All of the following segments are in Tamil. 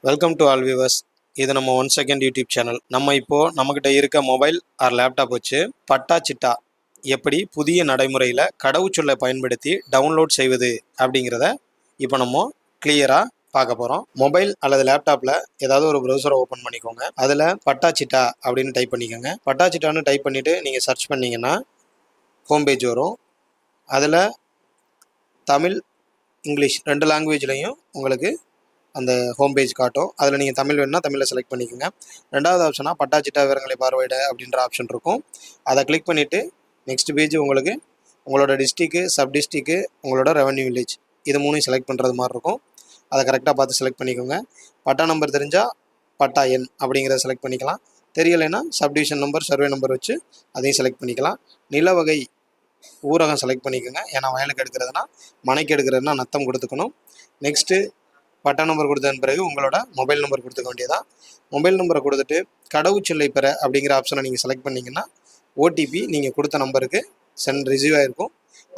Welcome to all viewers. இது நம்ம 1 செகண்ட் யூடியூப் சேனல். நம்ம இப்போது நம்மக்கிட்ட இருக்க மொபைல் ஆர் லேப்டாப் வச்சு பட்டா சிட்டா எப்படி புதிய நடைமுறையில் கடவுச்சொல்லை பயன்படுத்தி டவுன்லோட் செய்வது அப்படிங்கிறத இப்போ நம்ம கிளியராக பார்க்க போகிறோம். மொபைல் அல்லது லேப்டாப்பில் ஏதாவது ஒரு ப்ரௌசரை ஓப்பன் பண்ணிக்கோங்க. அதில் பட்டா சிட்டா அப்படின்னு டைப் பண்ணிக்கோங்க. பட்டா சிட்டான்னு டைப் பண்ணிவிட்டு நீங்கள் சர்ச் பண்ணிங்கன்னா ஹோம் பேஜ் வரும். அதில் தமிழ், இங்கிலீஷ் 2 லாங்குவேஜ்லேயும் உங்களுக்கு அந்த ஹோம் பேஜ் காட்டும். அதில் நீங்கள் தமிழ் வேணுன்னா தமிழில் செலக்ட் பண்ணிக்கோங்க. 2வது ஆப்ஷனாக பட்டா சிட்டா விவரங்களை பார்வையிட அப்படின்ற ஆப்ஷன் இருக்கும். அதை கிளிக் பண்ணிவிட்டு நெக்ஸ்ட் பேஜ் உங்களுக்கு உங்களோட டிஸ்ட்ரிக்கு, சப் டிஸ்ட்ரிக்கு, உங்களோட ரெவன்யூ வில்லேஜ் இது 3 செலக்ட் பண்ணுறது மாதிரி இருக்கும். அதை கரெக்டாக பார்த்து செலக்ட் பண்ணிக்கோங்க. பட்டா நம்பர் தெரிஞ்சால் பட்டா எண் அப்படிங்கிறத செலக்ட் பண்ணிக்கலாம். தெரியலைன்னா சப்டிவிஷன் நம்பர், சர்வே நம்பர் வச்சு அதையும் செலக்ட் பண்ணிக்கலாம். நில வகை, ஊரகம் செலக்ட் பண்ணிக்கோங்க. ஏன்னா வயலுக்கு எடுக்கிறதுனா, மனைக்கு எடுக்கிறதுனா நத்தம் கொடுத்துக்கணும். நெக்ஸ்ட்டு பட்டா நம்பர் கொடுத்ததன் பிறகு உங்களோட மொபைல் நம்பர் கொடுத்துக்க வேண்டியதான். மொபைல் நம்பரை கொடுத்துட்டு கடவுச்சொல்லை பெற அப்படிங்கிற ஆப்ஷனை நீங்கள் செலக்ட் பண்ணிங்கன்னா ஓடிபி நீங்கள் கொடுத்த நம்பருக்கு ரிசீவ் ஆகிருக்கும்.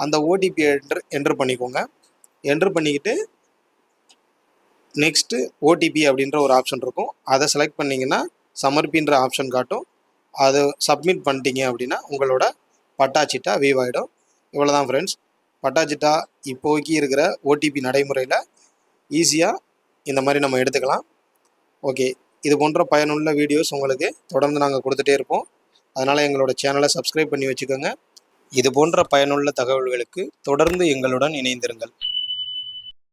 அந்த ஓடிபியை என்ட்ரு பண்ணிக்கோங்க. என்ட்ரு பண்ணிக்கிட்டு நெக்ஸ்ட்டு ஓடிபி அப்படின்ற ஒரு ஆப்ஷன் இருக்கும். அதை செலக்ட் பண்ணிங்கன்னா சமர்ப்பின்ற ஆப்ஷன் காட்டும். அதை சப்மிட் பண்ணிட்டீங்க அப்படின்னா உங்களோட பட்டா சிட்டா வீவ் ஆகிடும். இவ்வளோ தான் ஃப்ரெண்ட்ஸ். பட்டா சிட்டா இப்போதைக்கு இருக்கிற ஓடிபி நடைமுறையில் ஈஸியாக இந்த மாதிரி நம்ம எடுத்துக்கலாம். ஓகே, இது போன்ற பயனுள்ள வீடியோஸ் உங்களுக்கு தொடர்ந்து நாங்கள் கொடுத்துட்டே இருப்போம். அதனால் எங்களோட சேனலை சப்ஸ்கிரைப் பண்ணி வச்சுக்கோங்க. இது போன்ற பயனுள்ள தகவல்களுக்கு தொடர்ந்து எங்களுடன் இணைந்திருங்கள்.